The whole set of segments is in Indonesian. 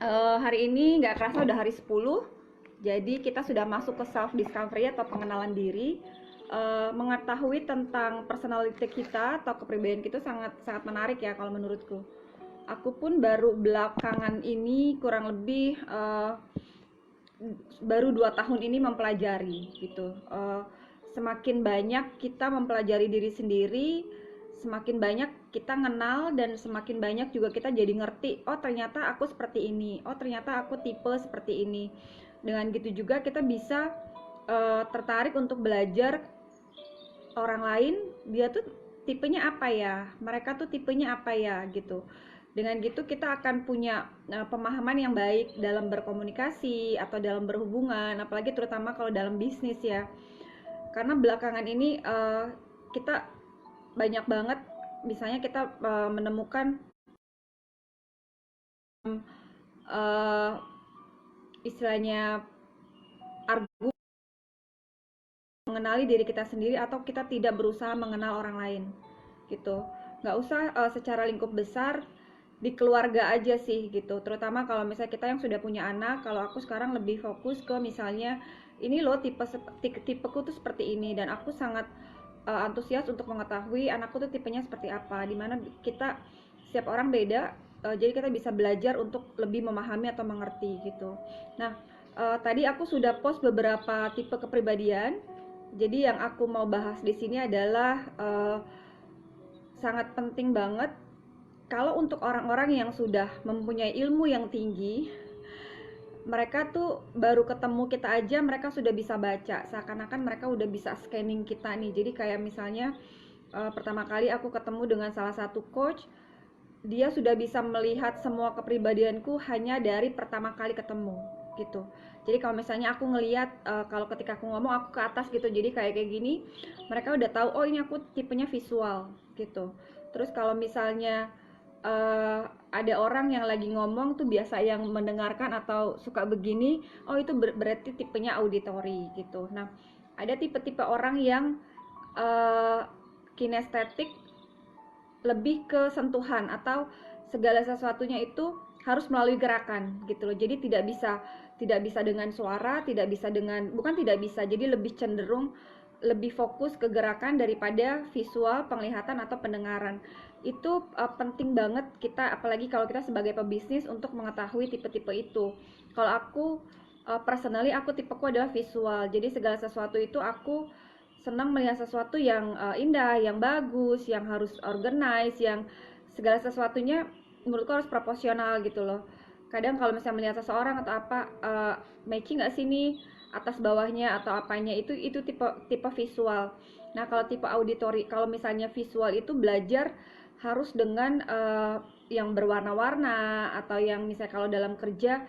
Hari ini nggak kerasa udah hari 10. Jadi kita sudah masuk ke self discovery atau pengenalan diri. Mengetahui tentang personality kita atau kepribadian kita sangat sangat menarik ya kalau menurutku. Aku pun baru belakangan ini kurang lebih baru 2 tahun ini mempelajari gitu. Semakin banyak kita mempelajari diri sendiri, semakin banyak kita kenal, dan semakin banyak juga kita jadi ngerti, oh ternyata aku seperti ini, oh ternyata aku tipe seperti ini. Dengan gitu juga kita bisa tertarik untuk belajar orang lain, dia tuh tipenya apa ya, mereka tuh tipenya apa ya gitu. Dengan gitu kita akan punya pemahaman yang baik dalam berkomunikasi atau dalam berhubungan, apalagi terutama kalau dalam bisnis ya. Karena belakangan ini kita banyak banget, misalnya kita menemukan uh, istilahnya argumen mengenali diri kita sendiri atau kita tidak berusaha mengenal orang lain gitu. Nggak usah secara lingkup besar, di keluarga aja sih gitu, terutama kalau misalnya kita yang sudah punya anak. Kalau aku sekarang lebih fokus ke misalnya ini loh tipeku tuh seperti ini, dan aku sangat antusias untuk mengetahui anakku tuh tipenya seperti apa, dimana kita setiap orang beda. Jadi kita bisa belajar untuk lebih memahami atau mengerti gitu. Nah, tadi aku sudah post beberapa tipe kepribadian. Jadi yang aku mau bahas di sini adalah sangat penting banget kalau untuk orang-orang yang sudah mempunyai ilmu yang tinggi. Mereka tuh baru ketemu kita aja mereka sudah bisa baca, seakan-akan mereka udah bisa scanning kita nih. Jadi kayak misalnya pertama kali aku ketemu dengan salah satu coach, dia sudah bisa melihat semua kepribadianku hanya dari pertama kali ketemu gitu. Jadi kalau misalnya aku ngelihat kalau ketika aku ngomong aku ke atas gitu, jadi kayak gini, mereka udah tahu oh ini aku tipenya visual gitu. Terus kalau misalnya ada orang yang lagi ngomong tuh biasa yang mendengarkan atau suka begini, oh itu berarti tipenya auditory gitu. Nah, ada tipe-tipe orang yang uh, kinestetik, lebih ke sentuhan atau segala sesuatunya itu harus melalui gerakan gitu loh. Jadi tidak bisa dengan suara, tidak bisa dengan, bukan tidak bisa, jadi lebih cenderung lebih fokus ke gerakan daripada visual, penglihatan atau pendengaran. Itu penting banget kita, apalagi kalau kita sebagai pebisnis, untuk mengetahui tipe-tipe itu. Kalau aku personally, aku tipeku adalah visual. Jadi segala sesuatu itu aku senang melihat sesuatu yang indah, yang bagus, yang harus organize, yang segala sesuatunya menurutku harus proporsional gitu loh. Kadang kalau misalnya melihat seseorang atau apa, matching nggak sih nih atas bawahnya atau apanya, itu tipe visual. Nah kalau tipe auditory, kalau misalnya visual itu belajar harus dengan yang berwarna-warna, atau yang misalnya kalau dalam kerja,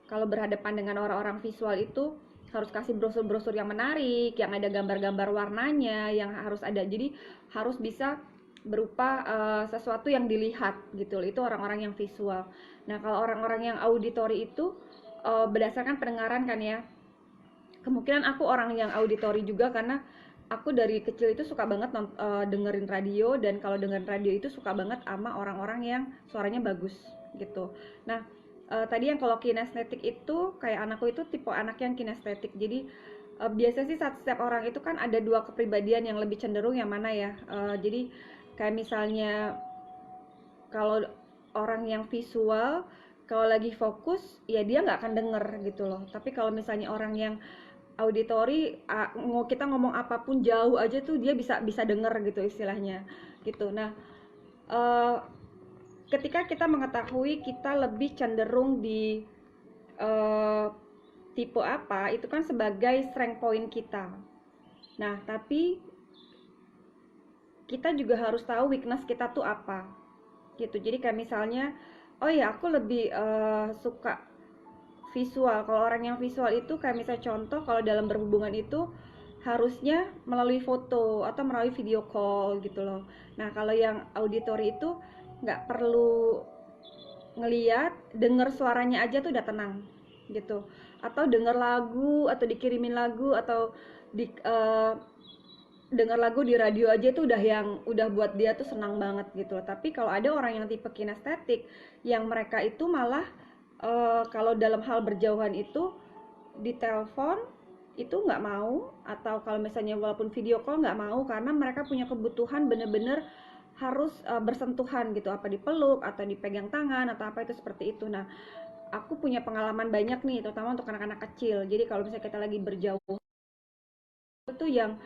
kalau berhadapan dengan orang-orang visual itu harus kasih brosur-brosur yang menarik, yang ada gambar-gambar warnanya, yang harus ada. Jadi harus bisa berupa sesuatu yang dilihat gitu. Itu orang-orang yang visual. Nah, kalau orang-orang yang auditory itu berdasarkan pendengaran kan ya. Kemungkinan aku orang yang auditory juga karena aku dari kecil itu suka banget dengerin radio, dan kalau dengerin radio itu suka banget sama orang-orang yang suaranya bagus gitu. Nah, tadi yang kalau kinestetik itu kayak anakku itu tipe anak yang kinestetik. Jadi biasanya sih setiap orang itu kan ada dua kepribadian yang lebih cenderung yang mana ya. Jadi kayak misalnya kalau orang yang visual, kalau lagi fokus ya dia nggak akan denger gitu loh. Tapi kalau misalnya orang yang auditory, kita ngomong apapun jauh aja tuh dia bisa bisa denger gitu istilahnya gitu. Nah, uh, ketika kita mengetahui kita lebih cenderung di uh, tipe apa, itu kan sebagai strength point kita. Nah, tapi kita juga harus tahu weakness kita tuh apa gitu. Jadi kayak misalnya, oh ya aku lebih suka visual. Kalau orang yang visual itu kayak misalnya contoh, kalau dalam berhubungan itu harusnya melalui foto atau melalui video call gitu loh. Nah kalau yang auditory itu nggak perlu ngeliat, denger suaranya aja tuh udah tenang gitu. Atau denger lagu, atau dikirimin lagu, atau di denger lagu di radio aja tuh udah buat dia tuh senang banget gitu. Tapi kalau ada orang yang tipe kinestetik, yang mereka itu malah Kalau dalam hal berjauhan itu di telepon itu nggak mau, atau kalau misalnya walaupun video call nggak mau, karena mereka punya kebutuhan bener-bener harus bersentuhan gitu, apa dipeluk atau dipegang tangan atau apa itu seperti itu. Nah, aku punya pengalaman banyak nih, terutama untuk anak-anak kecil. Jadi kalau misalnya kita lagi berjauh itu yang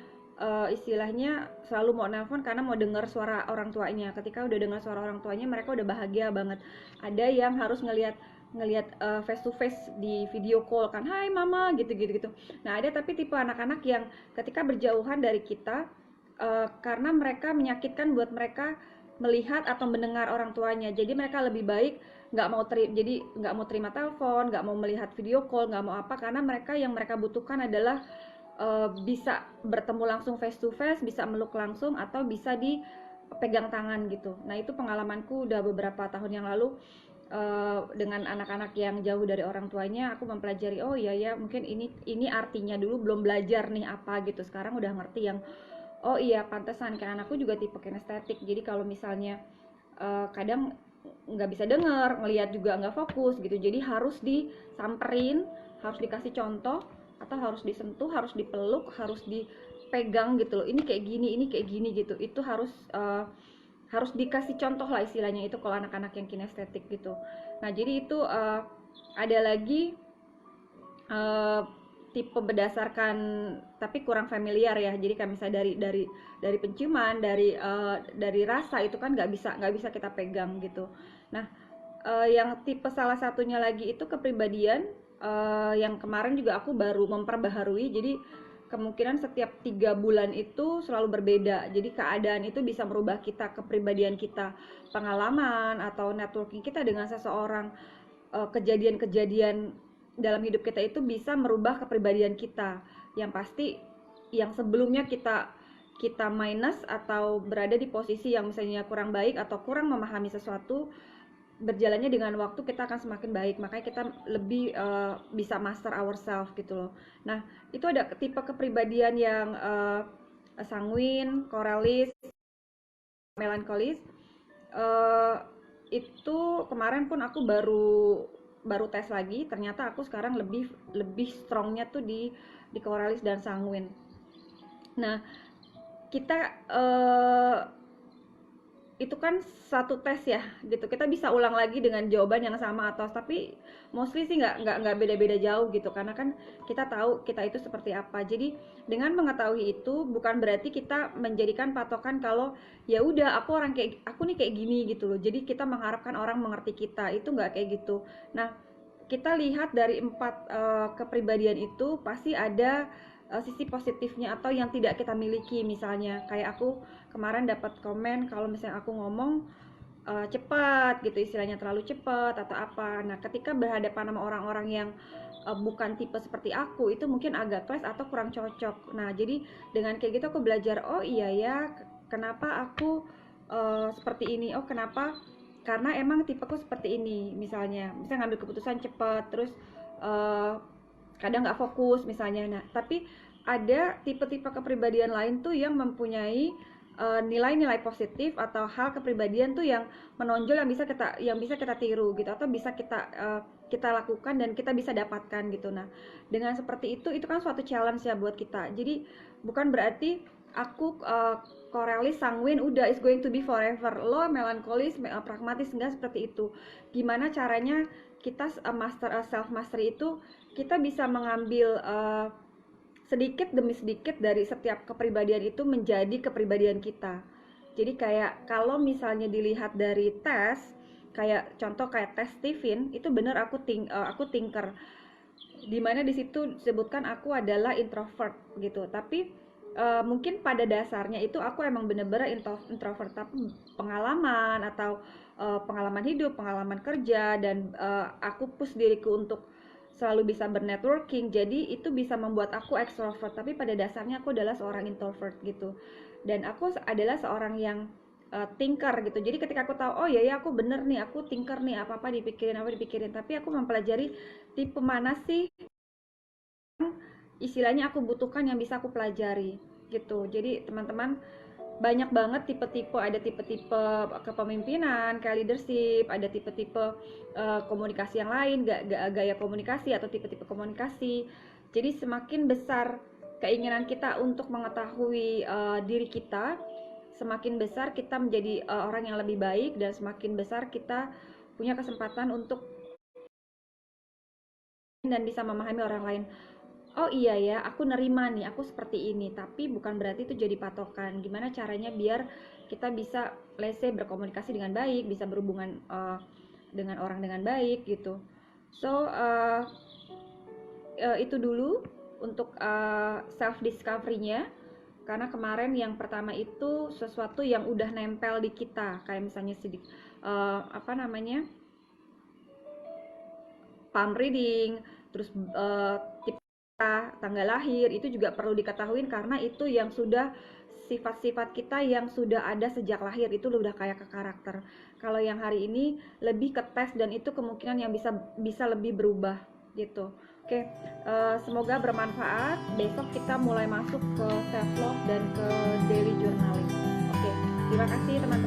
istilahnya selalu mau nelpon karena mau dengar suara orang tuanya. Ketika udah dengar suara orang tuanya, mereka udah bahagia banget. Ada yang harus ngelihat ngelihat face to face di video call kan, hai mama, gitu gitu gitu. Nah, ada tapi tipe anak-anak yang ketika berjauhan dari kita, karena mereka menyakitkan buat mereka melihat atau mendengar orang tuanya, jadi mereka lebih baik nggak mau terima telepon, nggak mau melihat video call, nggak mau apa, karena mereka yang mereka butuhkan adalah bisa bertemu langsung face to face, bisa meluk langsung, atau bisa dipegang tangan gitu. Nah, itu pengalamanku udah beberapa tahun yang lalu dengan anak-anak yang jauh dari orang tuanya. Aku mempelajari, oh iya ya, mungkin ini artinya, dulu belum belajar nih apa gitu, sekarang udah ngerti yang oh iya pantesan, kayak anakku juga tipe kinestetik. Jadi kalau misalnya kadang nggak bisa denger, ngelihat juga nggak fokus gitu, jadi harus disamperin, harus dikasih contoh, atau harus disentuh, harus dipeluk, harus dipegang gitu loh, ini kayak gini, ini kayak gini gitu. Itu harus dikasih contoh lah istilahnya, itu kalau anak-anak yang kinestetik gitu. Nah, jadi itu ada lagi uh, tipe berdasarkan, tapi kurang familiar ya. Jadi kayak misalnya dari penciuman, dari rasa, itu kan nggak bisa kita pegang gitu. Nah, yang tipe salah satunya lagi itu kepribadian, yang kemarin juga aku baru memperbaharui. Jadi kemungkinan setiap 3 bulan itu selalu berbeda. Jadi keadaan itu bisa merubah kita, kepribadian kita, pengalaman atau networking kita dengan seseorang, kejadian-kejadian dalam hidup kita itu bisa merubah kepribadian kita. Yang pasti yang sebelumnya kita kita minus atau berada di posisi yang misalnya kurang baik atau kurang memahami sesuatu, berjalannya dengan waktu kita akan semakin baik. Makanya kita lebih bisa master ourselves gitu loh. Nah, itu ada tipe kepribadian yang sanguin, koralis, melankolis. uh, itu kemarin pun aku baru tes lagi, ternyata aku sekarang lebih lebih strongnya tuh di koralis dan sanguin. Nah, kita itu kan satu tes ya gitu, kita bisa ulang lagi dengan jawaban yang sama, atau tapi mostly sih nggak beda-beda jauh gitu, karena kan kita tahu kita itu seperti apa. Jadi dengan mengetahui itu bukan berarti kita menjadikan patokan kalau ya udah aku orang kayak aku nih kayak gini gitu loh, jadi kita mengharapkan orang mengerti kita, itu nggak kayak gitu. Nah, kita lihat dari 4 kepribadian itu pasti ada sisi positifnya atau yang tidak kita miliki. Misalnya kayak aku kemarin dapat komen kalau misalnya aku ngomong cepat gitu, istilahnya terlalu cepat atau apa. Nah, ketika berhadapan sama orang-orang yang bukan tipe seperti aku, itu mungkin agak clash atau kurang cocok. Nah, jadi dengan kayak gitu aku belajar, oh iya ya, kenapa aku seperti ini, oh kenapa, karena emang tipeku seperti ini. Misalnya ngambil keputusan cepat, terus uh, kadang nggak fokus misalnya. Nah, tapi ada tipe-tipe kepribadian lain tuh yang mempunyai nilai-nilai positif atau hal kepribadian tuh yang menonjol, yang bisa kita tiru gitu, atau bisa kita lakukan dan kita bisa dapatkan gitu. Nah, dengan seperti itu kan suatu challenge ya buat kita. Jadi bukan berarti aku korealis sanguin udah is going to be forever, lo melankolis pragmatis, enggak seperti itu. Gimana caranya kita self mastery itu, kita bisa mengambil sedikit demi sedikit dari setiap kepribadian itu menjadi kepribadian kita. Jadi kayak kalau misalnya dilihat dari tes, kayak contoh kayak tes Stephen, itu bener aku thinker. Dimana di situ disebutkan aku adalah introvert gitu. Tapi mungkin pada dasarnya itu aku emang bener-bener introvert, tapi pengalaman atau pengalaman hidup, pengalaman kerja, dan aku push diriku untuk selalu bisa bernetworking, jadi itu bisa membuat aku extrovert, tapi pada dasarnya aku adalah seorang introvert gitu. Dan aku adalah seorang yang thinker gitu. Jadi ketika aku tahu, oh ya ya aku bener nih, aku thinker nih, apa dipikirin, tapi aku mempelajari tipe mana sih istilahnya aku butuhkan, yang bisa aku pelajari gitu. Jadi teman-teman, banyak banget tipe-tipe, ada tipe-tipe kepemimpinan, kayak leadership, ada tipe-tipe komunikasi yang lain, gaya komunikasi atau tipe-tipe komunikasi. Jadi semakin besar keinginan kita untuk mengetahui diri kita, semakin besar kita menjadi orang yang lebih baik, dan semakin besar kita punya kesempatan untuk dan bisa memahami orang lain. Oh iya ya, aku nerima nih, aku seperti ini, tapi bukan berarti itu jadi patokan. Gimana caranya biar kita bisa let's say berkomunikasi dengan baik, bisa berhubungan dengan orang dengan baik gitu. So itu dulu untuk self discovery-nya. Karena kemarin yang pertama itu sesuatu yang udah nempel di kita, kayak misalnya apa namanya, palm reading, terus tipe tanggal lahir, itu juga perlu diketahui karena itu yang sudah sifat-sifat kita yang sudah ada sejak lahir, itu udah kayak ke karakter. Kalau yang hari ini lebih ke tes, dan itu kemungkinan yang bisa lebih berubah gitu. Oke, semoga bermanfaat. Besok kita mulai masuk ke self love dan ke daily journaling. Oke, terima kasih teman-teman.